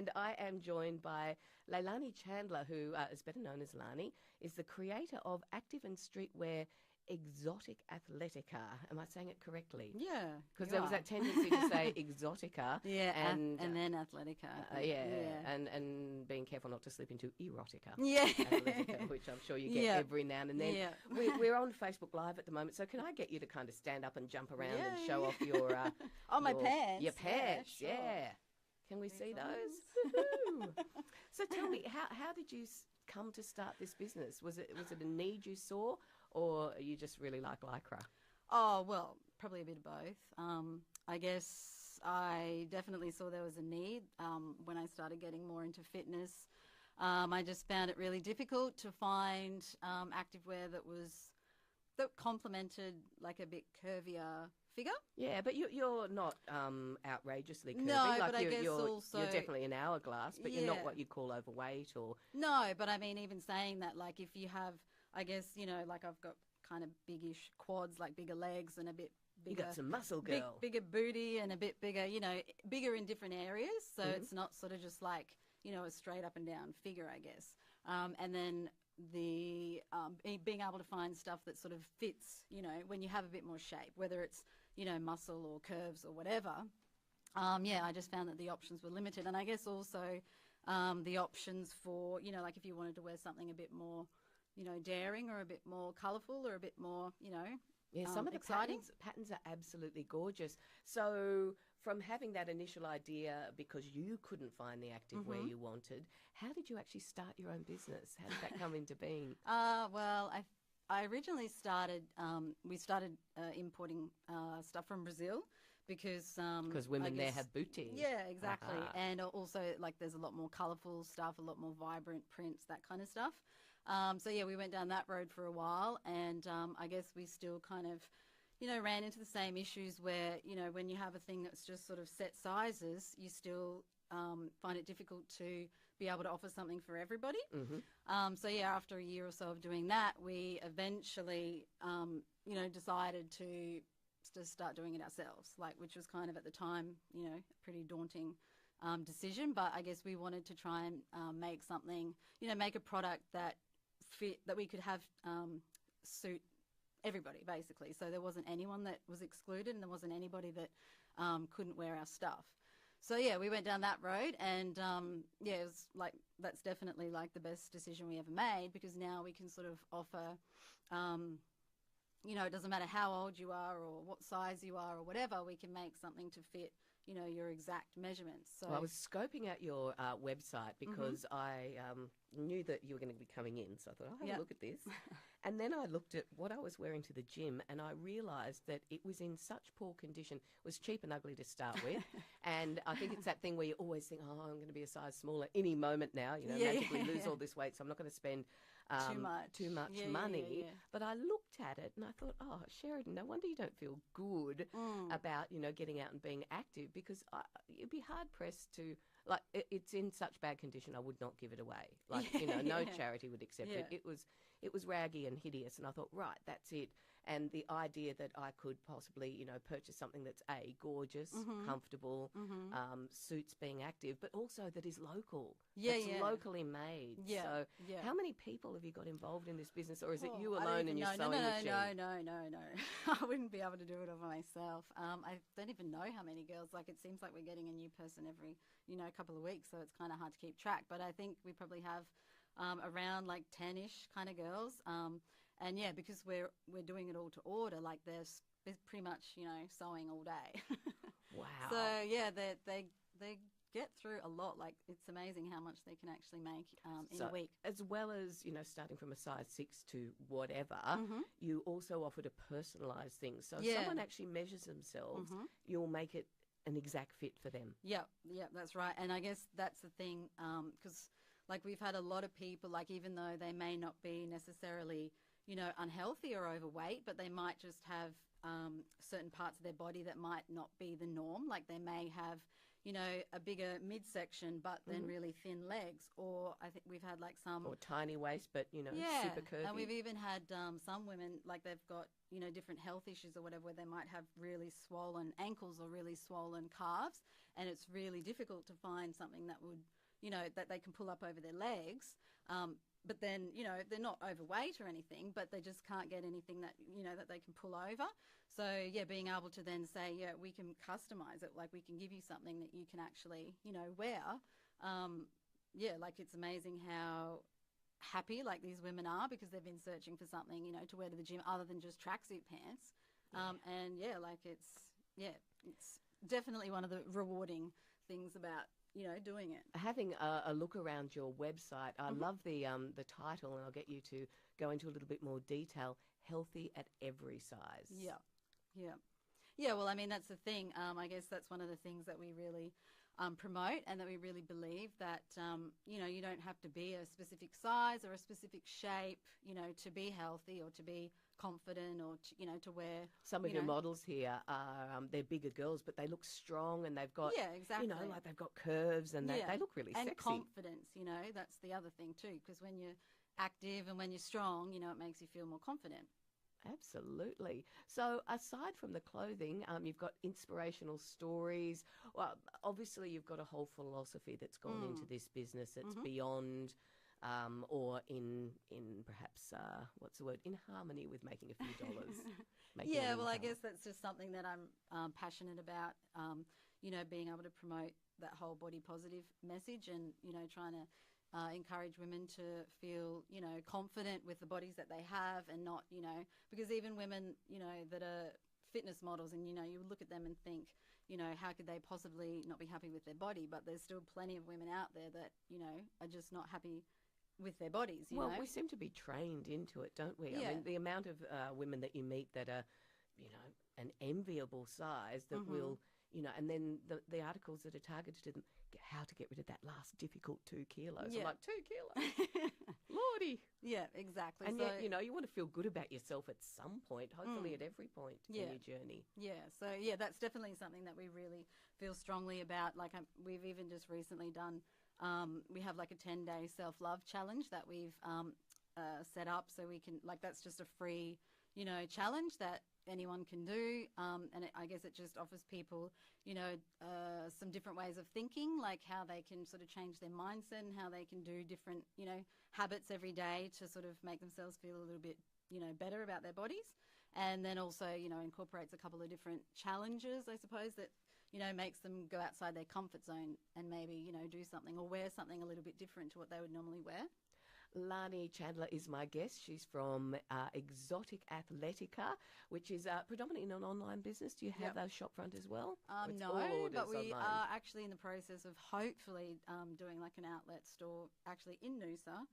And I am joined by Leilani Chandler, who is better known as Lani, is the creator of active and streetwear Exotic Athletica. Am I saying it correctly? Yeah. Because there was that tendency to say Exotica. Yeah, and then Athletica. And being careful not to slip into erotica. Yeah. Athletica, which I'm sure you get every now and then. Yeah. We're on Facebook Live at the moment, so can I get you to kind of stand up and jump around and show off your... my pants. Your pants, yeah. Sure. Can we see those? So tell me, how did you come to start this business? Was it a need you saw, or you just really like Lycra? Oh, well, probably a bit of both. I guess I definitely saw there was a need when I started getting more into fitness. I just found it really difficult to find activewear that complemented like a bit curvier figure. Yeah, but you're not outrageously curvy. No, like but I guess also... You're definitely an hourglass, but you're not what you'd call overweight or... No, but I mean, even saying that, like if you have, I guess, like I've got kind of biggish quads, like bigger legs and a bit bigger... You got some muscle, girl. Bigger booty and a bit bigger, bigger in different areas. So it's not sort of just like, a straight up and down figure, I guess. And then the being able to find stuff that sort of fits, when you have a bit more shape, whether it's, muscle or curves or whatever. I just found that the options were limited. And I guess also the options for, like if you wanted to wear something a bit more, daring or a bit more colourful or a bit more, some of the exciting. patterns are absolutely gorgeous. So from having that initial idea because you couldn't find the activewear you wanted, how did you actually start your own business? How did that come into being? Well, I originally started, we started importing stuff from Brazil because women there have booty. Yeah, exactly. And also like there's a lot more colourful stuff, a lot more vibrant prints, that kind of stuff. We went down that road for a while, and I guess we still kind of, ran into the same issues where, when you have a thing that's just sort of set sizes, you still find it difficult to be able to offer something for everybody. After a year or so of doing that, we eventually, decided to start doing it ourselves, which was kind of at the time, a pretty daunting decision. But I guess we wanted to try and make something, make a product that fit, that we could have suit everybody, basically. So there wasn't anyone that was excluded, and there wasn't anybody that couldn't wear our stuff. So we went down that road, and it was like, that's definitely like the best decision we ever made, because now we can sort of offer, it doesn't matter how old you are or what size you are or whatever, we can make something to fit, your exact measurements. So I was scoping out your website because I knew that you were going to be coming in, so I thought, I'll have a look at this. And then I looked at what I was wearing to the gym, and I realised that it was in such poor condition. It was cheap and ugly to start with. And I think it's that thing where you always think, I'm going to be a size smaller any moment now, magically lose all this weight, so I'm not going to spend too much money. But I looked at it and I thought, Sheridan, no wonder you don't feel good about, getting out and being active, because you'd be hard-pressed to... Like, it's in such bad condition, I would not give it away. Like, no charity would accept it. It was raggy and hideous, and I thought, right, that's it. And the idea that I could possibly, purchase something that's gorgeous, comfortable, suits being active, but also that is local. It's locally made. So how many people have you got involved in this business, or is it you alone and your sewing machine? No. I wouldn't be able to do it all myself. I don't even know how many girls. Like, it seems like we're getting a new person every, couple of weeks, so it's kind of hard to keep track. But I think we probably have around like 10-ish kind of girls. And because we're doing it all to order, like there's pretty much, sewing all day. Wow. So they get through a lot. Like, it's amazing how much they can actually make in a week. As well as, starting from a size 6 to whatever, you also offer to personalise things. So if someone actually measures themselves, you'll make it an exact fit for them. Yeah, that's right. And I guess that's the thing, because like we've had a lot of people, like even though they may not be necessarily, unhealthy or overweight, but they might just have certain parts of their body that might not be the norm. Like they may have, a bigger midsection, but then really thin legs. Or I think we've had like some... Or tiny waist, but, super curvy. And we've even had some women, like they've got, different health issues or whatever, where they might have really swollen ankles or really swollen calves. And it's really difficult to find something that would, that they can pull up over their legs. But then, they're not overweight or anything, but they just can't get anything that, that they can pull over. So, yeah, being able to then say, yeah, we can customize it. Like, we can give you something that you can actually, wear. Like, it's amazing how happy, like, these women are because they've been searching for something, to wear to the gym other than just tracksuit pants. And, it's definitely one of the rewarding things about doing it. Having a look around your website, I love the title, and I'll get you to go into a little bit more detail. Healthy at every size. Yeah. Well, I mean, that's the thing. I guess that's one of the things that we really promote, and that we really believe that you don't have to be a specific size or a specific shape, to be healthy or to be confident or to wear. Some of your models here are they're bigger girls, but they look strong, and they've got exactly, like they've got curves, and they look really and sexy. Confidence, that's the other thing too, because when you're active and when you're strong, it makes you feel more confident. Absolutely. So aside from the clothing, you've got inspirational stories. Well, obviously you've got a whole philosophy that's gone into this business that's beyond or in perhaps, what's the word, in harmony with making a few dollars. I guess that's just something that I'm passionate about, being able to promote that whole body positive message and, trying to encourage women to feel, confident with the bodies that they have, and not, because even women, that are fitness models, and, you look at them and think, how could they possibly not be happy with their body? But there's still plenty of women out there that, are just not happy with their bodies, you know? We seem to be trained into it, don't we? Yeah. I mean, the amount of women that you meet that are, an enviable size that will, and then the articles that are targeted to them, how to get rid of that last difficult 2 kilos. Yeah. I'm like, 2 kilos? Lordy. Yeah, exactly. And yet, you want to feel good about yourself at some point, hopefully at every point in your journey. Yeah, so that's definitely something that we really feel strongly about. Like we've even just recently done, we have like a 10-day self-love challenge that we've set up, so we can, like, that's just a free, challenge that anyone can do, and I guess it just offers people, some different ways of thinking, like how they can sort of change their mindset and how they can do different, habits every day to sort of make themselves feel a little bit, better about their bodies. And then also, incorporates a couple of different challenges, I suppose, that, makes them go outside their comfort zone and maybe, do something or wear something a little bit different to what they would normally wear. Lani Chandler is my guest. She's from Exotic Athletica, which is predominantly an online business. Do you have a shop front as well? No, but we are actually in the process of hopefully doing like an outlet store actually in Noosa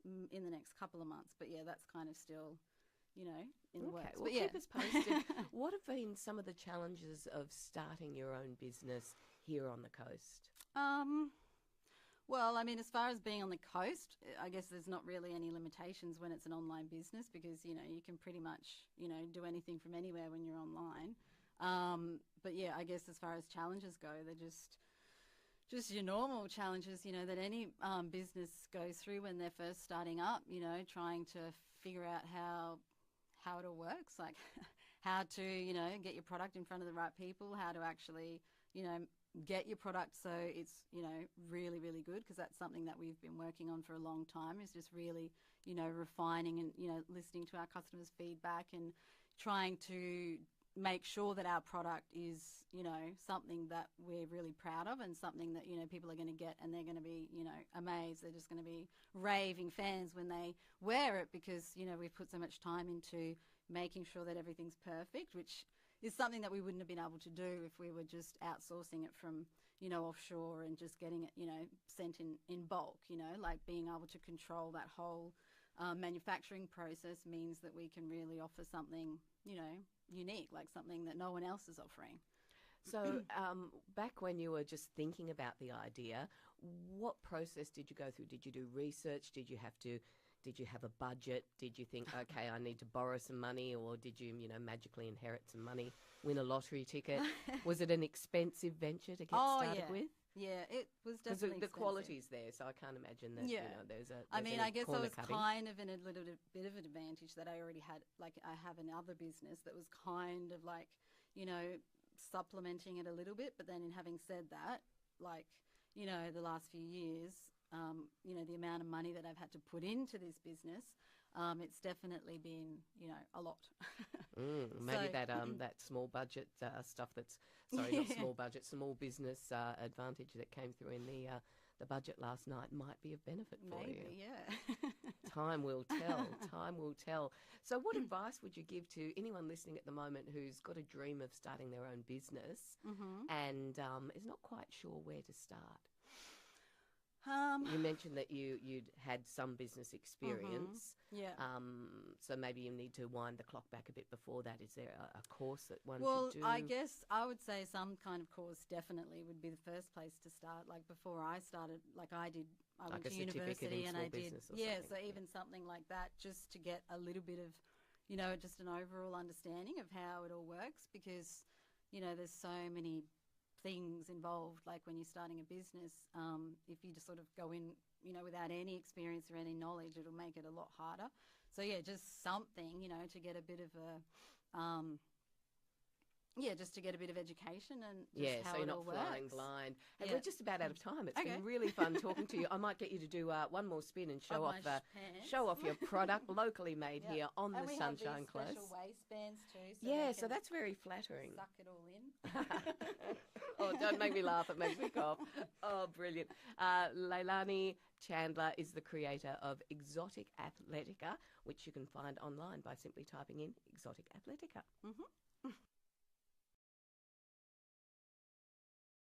in the next couple of months. But yeah, that's kind of still, in the works. Well, but keep us posted. What have been some of the challenges of starting your own business here on the coast? Well, I mean, as far as being on the coast, I guess there's not really any limitations when it's an online business because, you can pretty much, do anything from anywhere when you're online. But yeah, I guess as far as challenges go, they're just your normal challenges, that any business goes through when they're first starting up, trying to figure out how it all works, like how to, get your product in front of the right people, how to actually, get your product so it's, really, really good, because that's something that we've been working on for a long time, is just really, refining and, listening to our customers' feedback and trying to make sure that our product is, something that we're really proud of and something that, people are going to get and they're going to be, amazed. They're just going to be raving fans when they wear it because, we've put so much time into making sure that everything's perfect, which is something that we wouldn't have been able to do if we were just outsourcing it from, offshore and just getting it, sent in bulk, like being able to control that whole manufacturing process means that we can really offer something, unique, like something that no one else is offering. So back when you were just thinking about the idea, what process did you go through? Did you do research? Did you have to, Did you have a budget? Did you think, okay, I need to borrow some money, or did you, magically inherit some money, win a lottery ticket? Was it an expensive venture to get started with? Yeah, it was Because definitely the expensive. quality's there, so I can't imagine that, there's I mean, I guess I was cutting. kind of in a little bit of an advantage that I already had, like I have another business that was kind of like, supplementing it a little bit. But then in having said that, like, the last few years, the amount of money that I've had to put into this business, it's definitely been, a lot. Maybe that small budget stuff that's, not small budget, small business advantage that came through in the budget last night might be of benefit for you. Maybe, yeah. Time will tell. Time will tell. So what advice would you give to anyone listening at the moment who's got a dream of starting their own business and is not quite sure where to start? You mentioned that you'd had some business experience. Yeah. So maybe you need to wind the clock back a bit before that. Is there a course that one should do? Well, I guess I would say some kind of course definitely would be the first place to start. Like before I started, like I did, I went to university and I did. Yeah, so even something like that, just to get a little bit of, just an overall understanding of how it all works, because, there's so many things involved, like when you're starting a business. If you just sort of go in, without any experience or any knowledge, it'll make it a lot harder. So yeah, just something, to get a bit of a, just to get a bit of education and just how so you're it not all flying works. blind. And we're just about out of time. It's been really fun talking to you. I might get you to do one more spin and show off your product, locally made here on the Sunshine Close. And we have these special waistbands too. So that's very flattering. Suck it all in. Oh, don't make me laugh. It makes me cough. Oh, brilliant. Leilani Chandler is the creator of Exotic Athletica, which you can find online by simply typing in Exotic Athletica.